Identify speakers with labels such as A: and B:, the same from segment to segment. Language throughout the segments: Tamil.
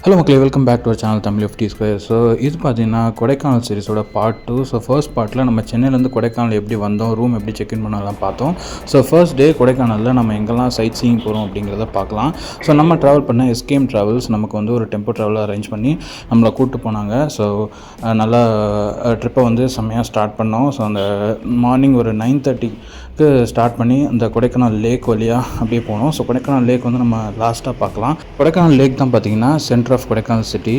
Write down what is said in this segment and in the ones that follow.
A: ஹலோ மக்களே, welcome back to our channel Tamil FT square. So இது பார்த்தீங்கன்னா கொடைக்கானல் சீரிஸோட பார்ட் 2. ஸோ ஃபர்ஸ்ட் பார்ட்டில் நம்ம சென்னையிலேருந்து கொடைக்கானல் எப்படி வந்தோம், ரூம் எப்படி செக்இன் பண்ணலாம் பார்த்தோம். ஸோ ஃபர்ஸ்ட் டே கொடைக்கானலில் நம்ம எங்கெல்லாம் சைட் சீயிங் போகிறோம் அப்படிங்கிறத பார்க்கலாம். ஸோ நம்ம ட்ராவல் பண்ண SKM ட்ராவல்ஸ் நமக்கு வந்து ஒரு டெம்போ ட்ராவலை அரேஞ்ச் பண்ணி நம்மளை கூப்பிட்டு போனாங்க. ஸோ நல்லா ட்ரிப்பை வந்து செம்மையாக ஸ்டார்ட் பண்ணோம். ஸோ அந்த மார்னிங் ஒரு 9:30க்கு ஸ்டார்ட் பண்ணி அந்த கொடைக்கானல் லேக் வழியாக அப்படியே போனோம். ஸோ கொடைக்கானல் லேக் வந்து நம்ம லாஸ்ட்டாக பார்க்கலாம். கொடைக்கானல் லேக் தான் பார்த்தீங்கன்னா சென்டர் ஆஃப் கொடைக்கானல் சிட்டி.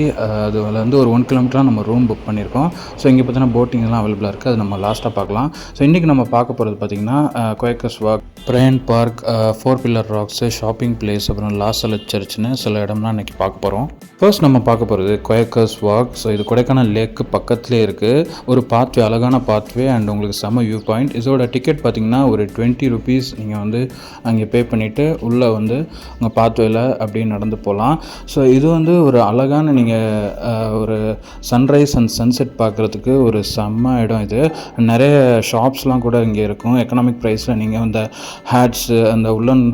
A: அதில் வந்து ஒரு 1 கிலோமீட்டராக நம்ம ரூம் புக் பண்ணியிருக்கோம். ஸோ இங்கே பார்த்தீங்கன்னா போட்டிங்லாம் அவைலபிளாக இருக்குது. அது நம்ம லாஸ்ட்டாக பார்க்கலாம். ஸோ இன்றைக்கி நம்ம பார்க்க போகிறது பார்த்திங்கன்னா Quakers walk, Bryant park, 4 pillar rocks, shopping place, அப்புறம் லாசலட் சர்ச்னு சில இடம்லாம் இன்றைக்கி பார்க்க போகிறோம். ஃபர்ஸ்ட் நம்ம பார்க்க போகிறது குயக்கர்ஸ் வாக். ஸோ இது கொடைக்கானல் லேக்கு பக்கத்துலேயே இருக்குது. ஒரு பாத்வே, அழகான பாத்வே அண்ட் உங்களுக்கு செம்ம வியூ பாயிண்ட். இதோட டிக்கெட் பார்த்திங்கன்னா ஒரு 20 rupees. நீங்கள் வந்து அங்கே பே பண்ணிவிட்டு உள்ளே வந்து உங்கள் பாத்வேல அப்படியே நடந்து போகலாம். ஸோ இது வந்து ஒரு அழகான நீங்கள் ஒரு சன்ரைஸ் அண்ட் சன்செட் பார்க்குறதுக்கு ஒரு செம்ம இடம். இது நிறைய ஷாப்ஸ்லாம் கூட இங்கே இருக்கும். எக்கனாமிக் ப்ரைஸில் நீங்கள் அந்த ஹேட்ஸு, அந்த உள்ளன்,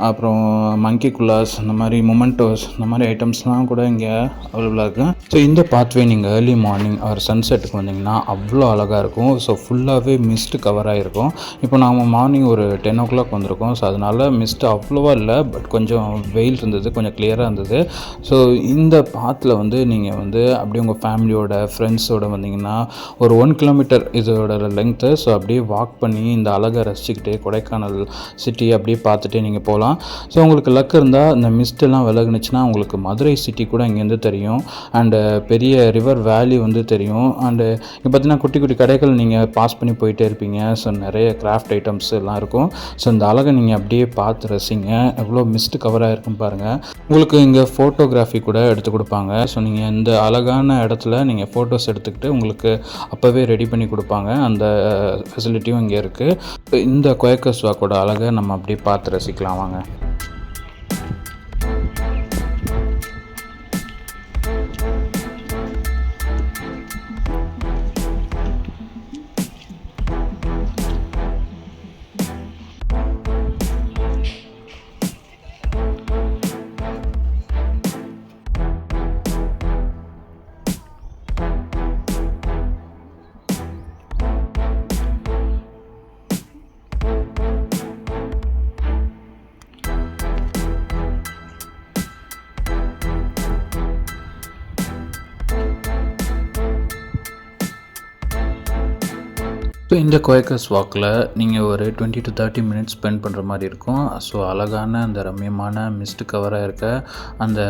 A: அப்புறம் மங்கி குல்லாஸ், இந்த மாதிரி மொமெண்டோஸ், இந்த மாதிரி ஐட்டம்ஸ்லாம் கூட இங்கே அவைலபிளாக இருக்குது. ஸோ இந்த பாத்வே நீங்கள் ஏர்லி மார்னிங் ஒரு சன்செட்டுக்கு வந்தீங்கன்னா அவ்வளோ அழகாக இருக்கும். ஸோ ஃபுல்லாகவே மிஸ்ட் கவர் ஆகிருக்கும். இப்போ நாம் மார்னிங் ஒரு 10 o'clock வந்திருக்கோம். ஸோ அதனால் மிஸ்ட் அவ்வளோவா இல்லை, பட் கொஞ்சம் வெயில் இருந்தது, கொஞ்சம் கிளியராக இருந்தது. ஸோ இந்த பாத்தில் வந்து நீங்கள் வந்து அப்படியே உங்கள் ஃபேமிலியோட, ஃப்ரெண்ட்ஸோடு வந்தீங்கன்னா ஒரு 1 கிலோமீட்டர் இதோட லெங்க்த்து. ஸோ அப்படியே வாக் பண்ணி இந்த அழகை ரசிச்சுக்கிட்டே கொடைக்கானல் சிட்டி அப்படியே பார்த்துட்டே நீங்கள் போகலாம். ஸோ உங்களுக்கு லக் இருந்தால் இந்த மிஸ்டெல்லாம் விலகுனுச்சுன்னா உங்களுக்கு மதுரை சிட்டி கூட இங்கேருந்து தெரியும். அண்டு பெரிய ரிவர் வேலி வந்து தெரியும். அண்டு இப்போ பார்த்தீங்கன்னா குட்டி குட்டி கடைகள் நீங்கள் பாஸ் பண்ணி போயிட்டே இருப்பீங்க. ஸோ நிறைய கிராஃப்ட் ஐட்டம்ஸ் எல்லாம் இருக்கும். ஸோ இந்த அழகை நீங்கள் அப்படியே பார்த்து ரசிங்க. எவ்வளோ மிஸ்ட் கவர் ஆகிருக்கும் பாருங்கள். உங்களுக்கு இங்கே ஃபோட்டோகிராஃபி கூட எடுத்து கொடுப்பாங்க. ஸோ நீங்கள் இந்த அழகான இடத்துல நீங்கள் ஃபோட்டோஸ் எடுத்துக்கிட்டு உங்களுக்கு அப்போவே ரெடி பண்ணி கொடுப்பாங்க. அந்த ஃபெசிலிட்டியும் இங்கே இருக்குது. இந்த குயக்கர்ஸ் வாக்கோட அழகை நம்ம அப்படியே பார்த்து ரசிக்கலாம் வாங்க. ஸோ இந்த குயக்கர்ஸ் வாக்கில் நீங்கள் ஒரு 20 to 30 minutes ஸ்பெண்ட் பண்ணுற மாதிரி இருக்கும். ஸோ அழகான அந்த ரம்யமான மிஸ்ட் கவராக இருக்க அந்த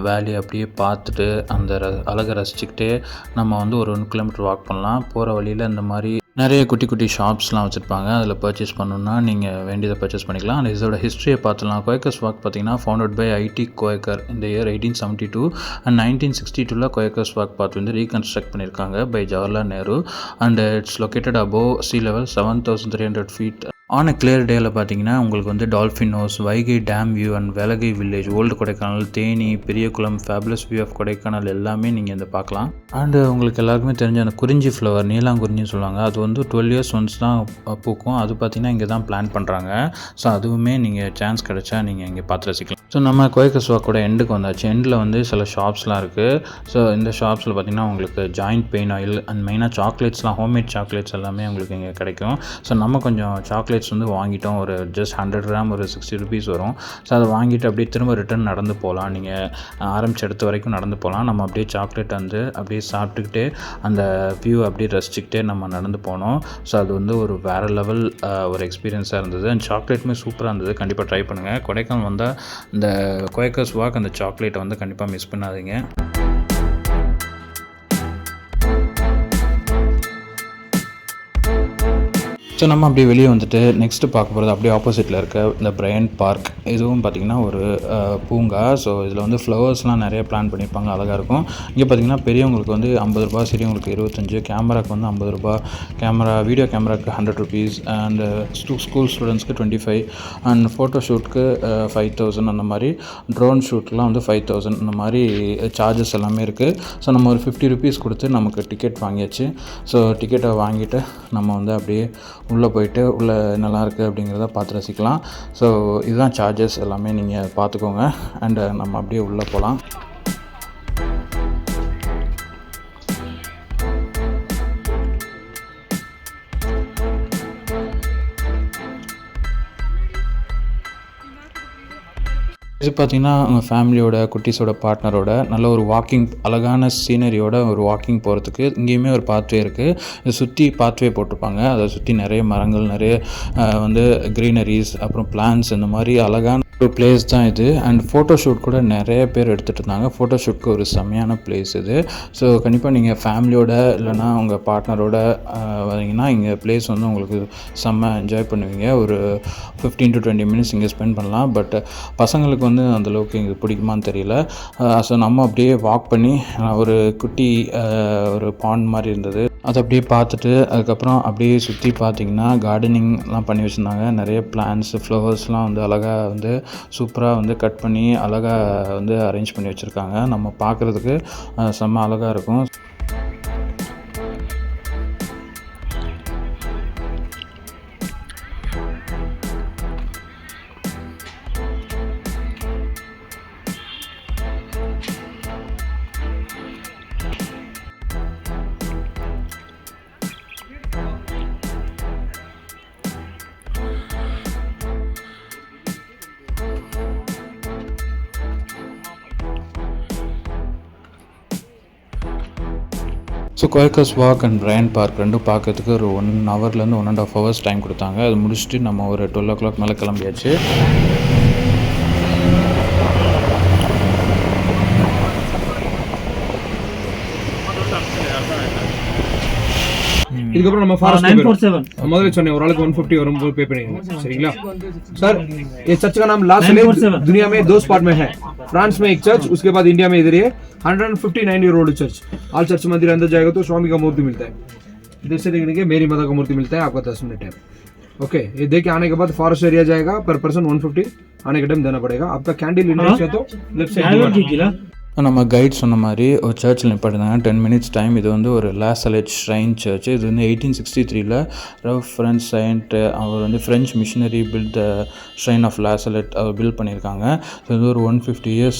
A: வேலி அப்படியே பார்த்துட்டு அந்த அழகை ரசிச்சுக்கிட்டே நம்ம வந்து ஒரு 1 கிலோமீட்டர் வாக் பண்ணலாம். போகிற வழியில் இந்த மாதிரி நிறைய குட்டி குட்டி ஷாப்ஸ்லாம் வச்சுருப்பாங்க. அதில் பர்ச்சேஸ் பண்ணணுன்னா நீங்கள் வேண்டியதை பர்ச்சேஸ் பண்ணிக்கலாம். அண்ட் இதோட ஹிஸ்ட்ரியை பார்த்துலாம். குயக்கர்ஸ் வாக் பார்த்திங்கன்னா ஃபவுண்டட் பை IT குயக்கர் இந்த இயர் 1872 அண்ட் 1962 குயக்கர்ஸ் வாக் பார்த்து வந்து ரீகன்ஸ்ட்ரக்ட் பண்ணியிருக்காங்க by Jawaharlal Nehru. And it's located above sea level 7,300 feet. On a clear டேயில் பார்த்தீங்கன்னா உங்களுக்கு வந்து dolphin house, Vaigai dam view and Velagai village, old Kodaikanal, Theni, Periyakulam, fabulous view of Kodaikanal எல்லாமே நீங்கள் இந்த பார்க்கலாம். அண்டு உங்களுக்கு எல்லாருக்குமே தெரிஞ்ச அந்த குறிஞ்சி ஃப்ளவர், நீலாங்குறிஞ்சின்னு சொல்லுவாங்க, அது வந்து 12 years ஒன்ஸ் தான் பூக்கும். அது பார்த்திங்கன்னா இங்கே தான் பிளான் பண்ணுறாங்க. ஸோ அதுவுமே நீங்கள் சான்ஸ் கிடச்சா நீங்கள் இங்கே பார்த்து ரசிக்கலாம். ஸோ நம்ம குயக்கர்ஸ் வாக்கோட எண்டுக்கு வந்தாச்சு. எண்டில் வந்து சில ஷாப்ஸ்லாம் இருக்குது. ஸோ இந்த ஷாப்ஸில் பார்த்திங்கன்னா உங்களுக்கு ஜாயிண்ட் பெயின் ஆயில் அண்ட் மெயினாக சாக்லேட்ஸ்லாம், ஹோம்மேட் சாக்லேட்ஸ் எல்லாமே உங்களுக்கு இங்கே கிடைக்கும். ஸோ நம்ம கொஞ்சம் சாக்லேட்ஸ் வந்து வாங்கிட்டோம். ஒரு ஜஸ்ட் 100 grams ஒரு 60 rupees வரும். ஸோ அதை வாங்கிட்டு அப்படியே திரும்ப ரிட்டர்ன் நடந்து போகலாம். நீங்கள் ஆரம்பிச்ச இடத்து வரைக்கும் நடந்து போகலாம். நம்ம அப்படியே சாக்லேட் வந்து அப்படியே சாப்பிட்டுக்கிட்டே அந்த வியூ அப்படியே ரசிச்சுக்கிட்டே நம்ம நடந்து போனோம். ஸோ அது வந்து ஒரு வேறு லெவல் ஒரு எக்ஸ்பீரியன்ஸாக இருந்தது. அண்ட் சாக்லேட்டுமே சூப்பராக இருந்தது. கண்டிப்பாக ட்ரை பண்ணுங்கள். கொடைக்கானல் வந்தால் இந்த குயக்கர்ஸ் வாக் அந்த சாக்லேட்டை வந்து கண்டிப்பாக மிஸ் பண்ணாதீங்க. ஸோ நம்ம அப்படியே வெளியே வந்துட்டு நெக்ஸ்ட்டு பார்க்க போகிறது அப்படியே ஆப்போசிட்டில் இருக்க இந்த பிரையண்ட் பார்க். இதுவும் பார்த்திங்கன்னா ஒரு பூங்கா. ஸோ இதில் வந்து ஃப்ளவர்ஸ்லாம் நிறைய பிளான் பண்ணியிருப்பாங்க, அழகாக இருக்கும். இங்கே பார்த்திங்கன்னா பெரியவங்களுக்கு வந்து 50 ரூபா, சிறியவங்களுக்கு 25, கேமராக்கு வந்து 50 ரூபா, வீடியோ கேமராக்கு 100 rupees, அண்டு ஸ்கூல் ஸ்டூடெண்ட்ஸ்க்கு 25, அண்ட் ஃபோட்டோ ஷூட்க்கு 5000, அந்த மாதிரி ட்ரோன் ஷூட்லாம் வந்து 5000, இந்த மாதிரி சார்ஜஸ் எல்லாமே இருக்குது. ஸோ நம்ம ஒரு 50 rupees கொடுத்து நமக்கு டிக்கெட் வாங்கியாச்சு. ஸோ டிக்கெட்டை வாங்கிட்டு நம்ம வந்து அப்படியே உள்ளே போயிட்டு உள்ளே நல்லா இருக்குது அப்படிங்கிறத பார்த்து ரசிக்கலாம். ஸோ இதுதான் சார்ஜஸ் எல்லாமே நீங்கள் பார்த்துக்கோங்க. அண்டு நம்ம அப்படியே உள்ளே போகலாம். இது பார்த்தீங்கன்னா, உங்க ஃபேமிலியோட, குட்டீஸோட பார்ட்னரோட நல்ல ஒரு வாக்கிங் அழகான சீனரியோட ஒரு வாக்கிங் போகிறதுக்கு இங்கேயுமே ஒரு பாத்வே இருக்குது. இதை சுற்றி பாத்வே போட்டிருப்பாங்க. அதை சுற்றி நிறைய மரங்கள், நிறைய வந்து க்ரீனரிஸ், அப்புறம் பிளான்ட்ஸ், இந்த மாதிரி அழகான ஒரு பிளேஸ் தான் இது. அண்ட் ஃபோட்டோ ஷூட் கூட நிறைய பேர் எடுத்துகிட்டு இருந்தாங்க. ஃபோட்டோ ஷூட்க்கு ஒரு செம்மையான பிளேஸ் இது. ஸோ கண்டிப்பாக நீங்கள் ஃபேமிலியோட இல்லைனா உங்கள் பார்ட்னரோட வரீங்கன்னா இங்கே பிளேஸ் வந்து உங்களுக்கு செம்ம என்ஜாய் பண்ணுவீங்க. ஒரு 15 to 20 மினிட்ஸ் இங்கே ஸ்பெண்ட் பண்ணலாம். பட் பசங்களுக்கு வந்து அந்தளவுக்கு இங்கே பிடிக்குமான்னு தெரியல. ஸோ நம்ம அப்படியே வாக் பண்ணி ஒரு குட்டி ஒரு பாண்ட் மாதிரி இருந்தது, அதை அப்படியே பார்த்துட்டு அதுக்கப்புறம் அப்படியே சுற்றி பார்த்திங்கன்னா கார்டனிங்லாம் பண்ணி வச்சுருந்தாங்க. நிறைய பிளான்ட்ஸ், ஃப்ளவர்ஸ்லாம் வந்து அழகாக வந்து சூப்பராக வந்து கட் பண்ணி அழகாக வந்து அரேஞ்ச் பண்ணி வச்சுருக்காங்க. நம்ம பார்க்குறதுக்கு செம்ம அழகாக இருக்கும். So Quercus walk and Bryant park ரெண்டும் பார்க்கறதுக்கு ஒரு 1 ஹவர்லேருந்து 1.5 ஹவர்ஸ் டைம் கொடுத்தாங்க. அது முடிச்சுட்டு நம்ம ஒரு 12 o'clock மேலே கிளம்பியாச்சு.
B: இதுக்கப்புறம் நம்ம ஃபாரஸ்ட் 947 முதல்ல சொன்னேன் ஒரு ஆளுக்கு 150 வரும்போது பே பண்ணிடுங்க. சரிங்களா सर? ये चर्च का नाम ला सलेम दुनिया में 2 स्पॉट में है. फ्रांस में एक चर्च, उसके बाद इंडिया में इधर ही 159 year old church. All church मंदिर अंदर जाएगा तो स्वामी का मूर्ति मिलता है. इधर से देखने के मेरी माता का मूर्ति मिलता है. आपका 10 मिनट है. ओके, ये देख के आने के बाद फॉरेस्ट एरिया जाएगा. पर पर्सन 150 आने का टाइम देना पड़ेगा. आपका कैंडल इंडियन है तो लेफ्ट साइड
A: நம்ம கைட் சொன்ன மாதிரி ஒரு சர்ச்சில் நிப்பாட்டிருந்தாங்க. 10 மினிட்ஸ் டைம். இது வந்து ஒரு லா சலேட் ஷ்ரைன் சர்ச். இது வந்து 1863 ஃப்ரெஞ்ச் சைன்ட் அவர் வந்து French missionary built the shrine of La Salette அவர் பில்ட் பண்ணியிருக்காங்க. ஸோ இது ஒரு 150 years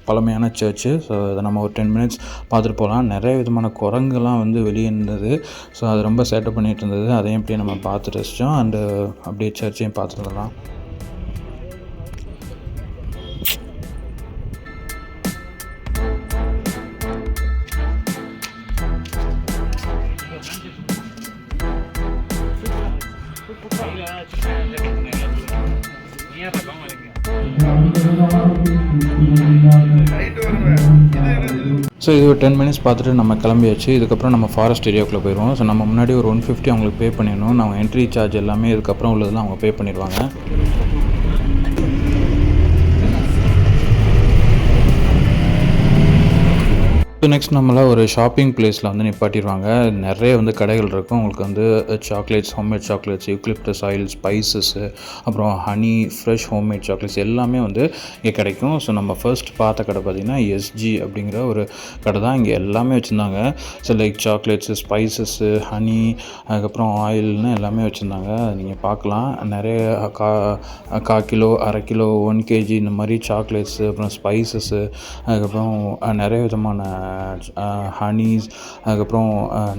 A: பழமையான சர்ச்சு. ஸோ அதை நம்ம ஒரு 10 மினிட்ஸ் பார்த்துட்டு போகலாம். நிறைய விதமான குரங்குலாம் வந்து வெளியே இருந்தது. ஸோ அது ரொம்ப சேட்டை பண்ணிகிட்டு இருந்தது. அதையும் அப்படியே நம்ம பார்த்து ரசித்தோம். அண்டு அப்படியே சர்ச்சையும் பார்த்துருந்தலாம். ஸோ இது ஒரு 10 மினிட்ஸ் பார்த்துட்டு நம்ம கிளம்பியாச்சு. இதுக்கப்புறம் நம்ம ஃபாரஸ்ட் ஏரியாவுக்குள்ளே போயிடுவோம். ஸோ நம்ம முன்னாடி ஒரு 150 அவங்களுக்கு பே பண்ணிடணும். நம்ம என்ட்ரி சார்ஜ் எல்லாமே இதுக்கப்புறம் உள்ளதெல்லாம் அவங்க பே பண்ணிடுவாங்க. ஸோ நெக்ஸ்ட் நம்மளை ஒரு ஷாப்பிங் பிளேஸில் வந்து நிப்பாட்டிடுவாங்க. நிறைய வந்து கடைகள் இருக்கும். உங்களுக்கு வந்து chocolates, homemade chocolates, eucalyptus oil, spices, அப்புறம் ஹனி, ஃப்ரெஷ் ஹோம்மேட் சாக்லேட்ஸ் எல்லாமே வந்து இங்கே கிடைக்கும். ஸோ நம்ம ஃபர்ஸ்ட் பார்த்த கடை பார்த்திங்கன்னா எஸ்ஜி அப்படிங்கிற ஒரு கடை தான். இங்கே எல்லாமே வச்சுருந்தாங்க. So like chocolates, spices, honey, அதுக்கப்புறம் ஆயில்னு எல்லாமே வச்சுருந்தாங்க. நீங்கள் பார்க்கலாம். நிறைய கால் கிலோ, அரை கிலோ, 1 kg இந்த மாதிரி சாக்லேட்ஸு, அப்புறம் ஸ்பைசஸ்ஸு, அதுக்கப்புறம் நிறைய விதமான ஹனீஸ், அதுக்கப்புறம்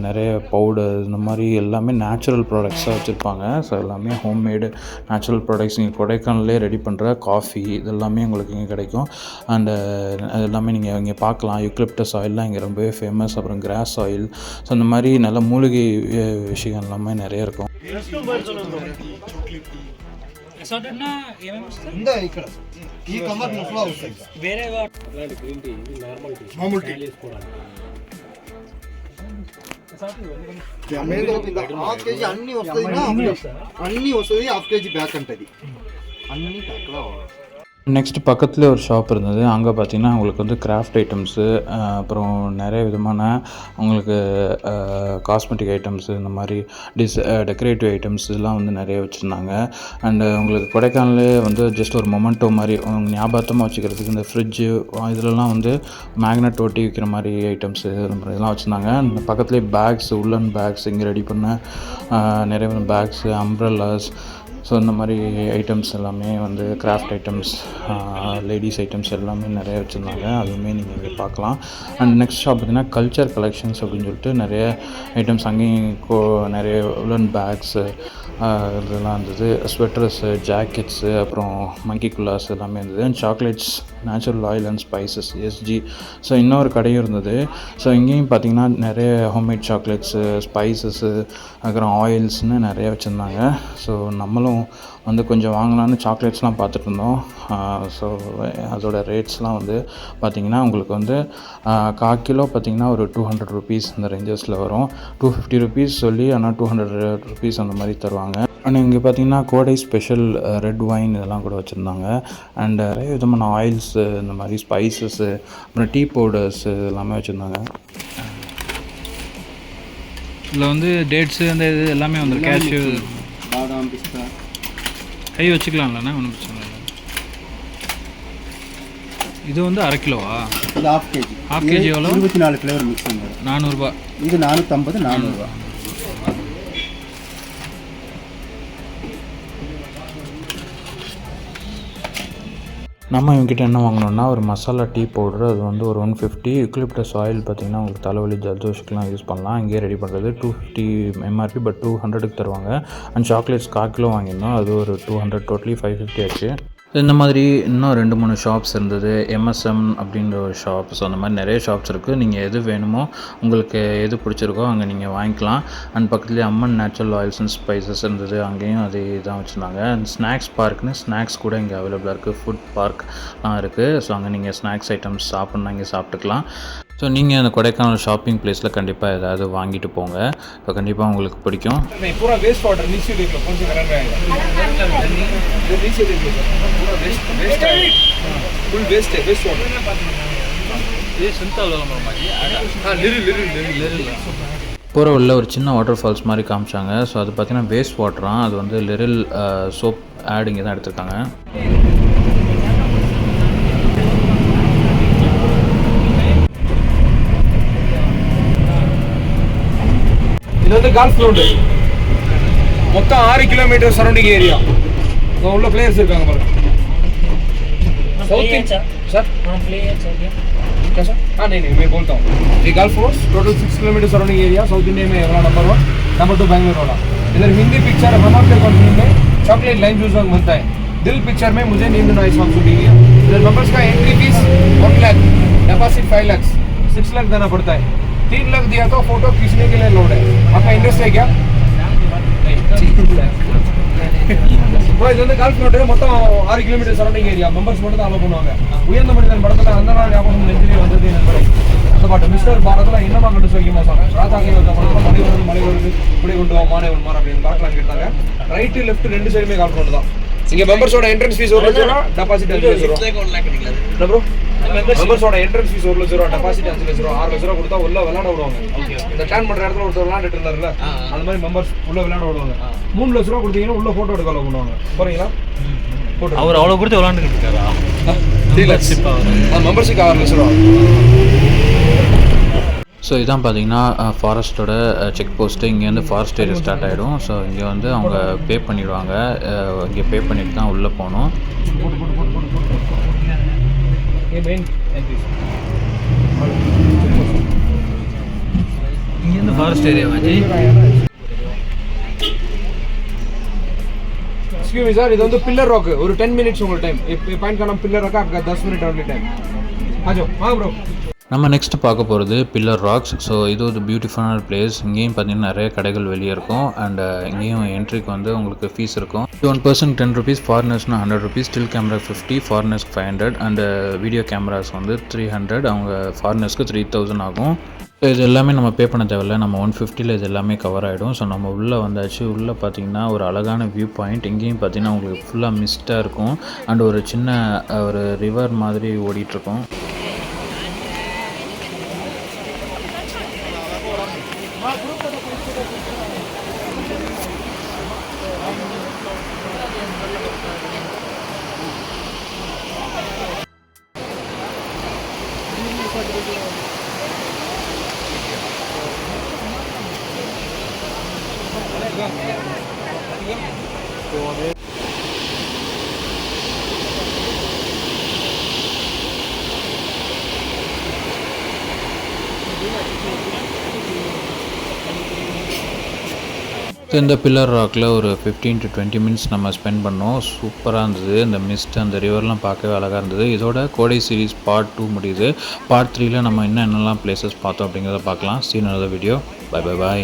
A: நிறைய பவுடர், இந்த மாதிரி எல்லாமே நேச்சுரல் ப்ராடக்ட்ஸாக வச்சுருப்பாங்க. ஸோ எல்லாமே ஹோம்மேடு நேச்சுரல் ப்ராடக்ட்ஸ். இங்கே கொடைக்கானலே ரெடி பண்ணுற காஃபி இதெல்லாமே உங்களுக்கு இங்கே கிடைக்கும். அண்டு அது எல்லாமே நீங்கள் இங்கே பார்க்கலாம். யூக்லிப்டஸ் ஆயில்லாம் இங்கே ரொம்பவே ஃபேமஸ். அப்புறம் கிராஸ் ஆயில். ஸோ இந்த மாதிரி நல்ல மூலிகை விஷயம் எல்லாமே நிறைய இருக்கும்.
C: ఈ కమర్ ముఫ్లా వస్తాయి వేరే వాటి గ్రీన్ టీ నార్మల్ టీ మామూలు టీ హాఫ్ కేజీ అన్ని వస్తుంది హాఫ్ కేజీ బ్యాక్ అంటది అన్ని బ్యాక్లో.
A: நெக்ஸ்ட்டு பக்கத்தில் ஒரு ஷாப் இருந்தது. அங்கே பார்த்திங்கன்னா உங்களுக்கு வந்து கிராஃப்ட் ஐட்டம்ஸு, அப்புறம் நிறைய விதமான உங்களுக்கு காஸ்மெட்டிக் ஐட்டம்ஸு, இந்த மாதிரி டெக்கரேட்டிவ் ஐட்டம்ஸ் இதெல்லாம் வந்து நிறைய வச்சுருந்தாங்க. அண்டு உங்களுக்கு கொடைக்கானலே வந்து ஜஸ்ட் ஒரு மொமெண்டோ மாதிரி ஞாபகமாக வச்சுக்கிறதுக்கு இந்த ஃப்ரிட்ஜு இதிலலாம் வந்து மேக்னெட் ஒட்டி விற்கிற மாதிரி ஐட்டம்ஸு இதெல்லாம் வச்சுருந்தாங்க. பக்கத்துலேயே பேக்ஸ், உள்ளன் பேக்ஸ் இங்கே ரெடி பண்ண நிறைய பேக்ஸு, அம்ப்ரெல்லாஸ், ஸோ இந்த மாதிரி ஐட்டம்ஸ் எல்லாமே வந்து கிராஃப்ட் ஐட்டம்ஸ், லேடிஸ் ஐட்டம்ஸ் எல்லாமே நிறைய வச்சுருந்தாங்க. அதுவுமே நீங்கள் இங்கே பார்க்கலாம். அண்ட் நெக்ஸ்ட் ஷாப் பார்த்திங்கன்னா கல்ச்சர் கலெக்ஷன்ஸ் அப்படின்னு சொல்லிட்டு நிறைய ஐட்டம்ஸ் அங்கேயும் நிறைய உலன் பேக்ஸு இதெல்லாம் இருந்தது. ஸ்வெட்டர்ஸு, ஜாக்கெட்ஸு, அப்புறம் மங்கி குல்லாஸ் எல்லாமே இருந்தது. And chocolates, natural oil and spices, எஸ்ஜி. ஸோ இன்னொரு கடையும் இருந்தது. ஸோ இங்கேயும் பார்த்திங்கன்னா நிறைய ஹோம்மேட் சாக்லேட்ஸு, ஸ்பைசஸ்ஸு, அப்புறம் ஆயில்ஸ்னு நிறைய வச்சுருந்தாங்க. ஸோ நம்மளும் வந்து கொஞ்சம் வாங்கலான்னு சாக்லேட்ஸ்லாம் பார்த்துட்டு இருந்தோம். ஸோ அதோட ரேட்ஸ்லாம் வந்து பார்த்திங்கன்னா உங்களுக்கு வந்து 1/4 கிலோ பார்த்திங்கன்னா ஒரு 200 ருபீஸ் இந்த ரேஞ்சஸில் வரும். 250 ருபீஸ் சொல்லி ஆனால் 200 ருபீஸ் அந்த மாதிரி தருவாங்க. அண்ட் இங்கே பார்த்திங்கன்னா கோடை ஸ்பெஷல் ரெட் வைன் இதெல்லாம் கூட வச்சுருந்தாங்க. அண்ட் நிறைய விதமான ஆயில்ஸு, இந்த மாதிரி ஸ்பைசஸ்ஸு, அப்புறம் டீ பவுடர்ஸு எல்லாமே வச்சுருந்தாங்க.
D: இதில் வந்து டேட்ஸு அந்த இது எல்லாமே வந்துடும். கேஷ்யூ,
C: பாதாம், பிஸ்தா
D: கை வச்சுக்கலாம்லண்ணா, ஒன்றும் பிரச்சனை இல்லை. இது வந்து 1/2 கிலோவா?
C: இது ½ கேஜி.
D: ½ கேஜி எவ்வளோ?
C: 24 ஃப்ளேவர் மிக்ஸிங் வரும்.
D: 400 ரூபா.
C: இது 450, 400 ரூபா.
A: நம்ம இவங்ககிட்ட என்ன வாங்கினோன்னா ஒரு மசாலா டீ பவுட்ரு, அது வந்து ஒரு 150. யூக்கலிப்டஸ் ஆயில் பார்த்திங்கன்னா உங்களுக்கு தலைவலி ஜலதோஷத்துக்குலாம் யூஸ் பண்ணலாம். இங்கேயே ரெடி பண்ணுறது. 250 எம்ஆர்பி, பட் 200க்கு தருவாங்க. அண்ட் சாக்லேட்ஸ் 1/4 கிலோ வாங்கியிருந்தோம். அது ஒரு 200, டோட்டலி 550 ஆச்சு. இந்த மாதிரி இன்னும் 2-3 ஷாப்ஸ் இருந்தது. எம்எஸ்எம் அப்படின்ற ஒரு ஷாப். ஸோ அந்த மாதிரி நிறைய ஷாப்ஸ் இருக்குது. நீங்கள் எது வேணுமோ, உங்களுக்கு எது பிடிச்சிருக்கோ அங்கே நீங்கள் வாங்கிக்கலாம். அண்ட் பக்கத்துலேயே அம்மன் நேச்சுரல் ஆயில்ஸ் அண்ட் ஸ்பைசஸ் இருந்தது. அங்கேயும் அதே தான் வச்சுருந்தாங்க. அண்ட் ஸ்நாக்ஸ் பார்க்னு ஸ்நாக்ஸ் கூட இங்கே அவைலபிளாக இருக்குது. ஃபுட் பார்க்லாம் இருக்குது. ஸோ அங்கே நீங்கள் ஸ்நாக்ஸ் ஐட்டம்ஸ் சாப்பிட்ணுன்னா இங்கே சாப்பிட்டுக்கலாம். ஸோ நீங்கள் அந்த கொடைக்கானல் ஷாப்பிங் பிளேஸில் கண்டிப்பாக ஏதாவது வாங்கிட்டு போங்க. ஸோ கண்டிப்பாக உங்களுக்கு பிடிக்கும்.
B: पूरा वेस्ट वाटर नीचे देख लो, कौन से कलर में आएगा। ये नीचे देख लो, पूरा वेस्ट वेस्ट है, फुल वेस्ट है, वेस्ट वाटर।
D: இது சிந்தால் மாமாஜி.
B: हां लिरिल
A: போகிற உள்ள ஒரு சின்ன வாட்டர் ஃபால்ஸ் மாதிரி காமிச்சாங்க. ஸோ அது பார்த்திங்கன்னா வேஸ்ட் வாட்டராக. அது வந்து லிரில் சோப் ஆட் இங்கே தான் எடுத்திருக்காங்க.
B: இது வந்து கால்ஃப் கிரவுண்ட். மொத்தம் 6 கிலோமீட்டர் சரௌண்டிங் ஏரியா. உள்ள பிளேயர்ஸ் இருக்காங்க பாருங்க. साउथ सर हां प्लेयर्स है क्या कैसा? हाँ नहीं मैं बोलता हूँ. ये gulf course total 6 kilometre surrounding area. South India में वाला नंबर 1, नंबर 2 बैंगलोर वाला. इधर हिंदी पिक्चर हम आपके कंपनी में चॉकलेट लाइम जूस बनता है. दिल पिक्चर में मुझे नींद नॉइस सॉन्ग शूटिंग है. इधर मेंबर्स का entry fees 1 lakh, deposit 5 lakh, 6 lakh देना पड़ता है. 3 लाख दिया तो फोटो खींचने के लिए लोड है. आपका इंटरेस्ट है क्या? ப்ரோ இது வந்து கால்ஃப் நோட்டு. மொத்தம் 6 கிலோமீட்டர் சரௌண்டிங் ஏரியா. மெம்பர்ஸ் மட்டும் தான் அலோவ் பண்ணுவாங்க. உயர்ந்த மனிதன் படத்தில் அந்த நாள் ஞாபகம் நெஞ்சிலே வந்தது நண்பரே. அந்த பாட்டு மிஸ்டர் பாரத்தில் என்னமா கண்டு சொல்லிக்குமா சார் ராஜாங்கே வந்த படத்தில் மலை வருது குடி கொண்டு வா மானே ஒன் மார் அப்படின்னு பாட்டெலாம் கேட்டாங்க. ரைட்டு லெஃப்ட் 2 சைடுமே கால்ஃப் நோட்டு தான். இங்கே மெம்பர்ஸோட என்ட்ரன்ஸ் ஃபீஸ் 1 லட்சம் ரூபா, டெபாசிட் 5 லட்சம் ரூபா. ப்ரோ மெம்பர்ஸோட என்ட்ரன்ஸ் ஃபீஸ் 1 லட்சம் ரூபா, டெபாசிட் 5 லட்சம் ரூபா. 6 லட்சம் ரூபா கொடுத்தா உள்ள விளையாட விடுவாங்க. இந்த டேன் பண்ணுற இடத்துல ஒருத்தர் விளையாண்டுட்டு இருந்தாருல, அந்த மாதிரி மெம்பர்ஸ் உள்ள விளையாட விடுவாங்க. 3 லட்சம் ரூபா கொடுத்தீங்கன்னா உள்ள ஃபோட்டோ எடுக்க அலோவ் பண்ணுவாங்க. போறீங்களா?
D: அவர் அவ்வளோ கொடுத்து விளாண்டுக்கிட்டு இருக்காரா?
B: 3 லட்சம் மெம்பர்ஷிப் 6 லட்சம் ரூபா.
A: ஸோ இதான் பார்த்தீங்கன்னா ஃபாரஸ்ட்டோட செக் போஸ்ட்டு. இங்கேருந்து ஃபாரஸ்ட் ஏரியா ஸ்டார்ட் ஆகிடும். ஸோ இங்கே வந்து அவங்க பே பண்ணிவிடுவாங்க. இங்கே பே பண்ணிட்டு தான் உள்ளே போகணும்.
D: இங்கேருந்து ஃபாரஸ்ட் ஏரியா வாஜி.
B: एक्सक्यूज मी सर, இது வந்து पिलर रॉक. ஒரு 10 मिनट्स உங்களுக்கு டைம். ये पॉइंट का नाम पिलर रॉक है. आपका 10 मिनट ओनली टाइम. आ जाओ. हां ब्रो.
A: நம்ம நெக்ஸ்ட் பார்க்க போகிறது பில்லர் ராக்ஸ். ஸோ இது ஒரு பியூட்டிஃபுல்லான பிளேஸ். இங்கேயும் பார்த்தீங்கன்னா நிறைய கடைகள் வெளியே இருக்கும். அண்ட் இங்கேயும் என்ட்ரிக்கு வந்து உங்களுக்கு ஃபீஸ் இருக்கும். 1 person 10 ருபீஸ், ஃபாரினர்ஸ்னால் 100 ருபீஸ், ஸ்டில் கேமரா 50, ஃபாரினர்ஸ்க்கு 500, அண்ட் வீடியோ கேமராஸ் வந்து 300, அவங்க ஃபாரினர்ஸ்க்கு 3000 ஆகும். ஸோ இது எல்லாமே நம்ம பே பண்ண தேவையில்லை. நம்ம 150ல் இது எல்லாமே கவர் ஆகிடும். ஸோ நம்ம உள்ளே வந்தாச்சு. உள்ளே பார்த்தீங்கன்னா ஒரு அழகான வியூ பாயிண்ட். இங்கேயும் பார்த்தீங்கன்னா உங்களுக்கு ஃபுல்லாக மிஸ்ட்டாக இருக்கும். அண்ட் ஒரு சின்ன ஒரு ரிவர் மாதிரி ஓடிட்டுருக்கும். இந்த பில்லர் ராக்கில் ஒரு 15 to 20 மினிட்ஸ் நம்ம ஸ்பெண்ட் பண்ணோம். சூப்பராக இருந்தது. இந்த மிஸ்ட் அந்த ரிவர்லாம் பார்க்கவே அழகாக இருந்தது. இதோட கோடை சீரிஸ் பார்ட் 2 முடியுது. பார்ட் 3ல நம்ம என்னென்னலாம் பிளேசஸ் பார்த்தோம் அப்படிங்கிறத பார்க்கலாம். See you in another video. Bye bye bye.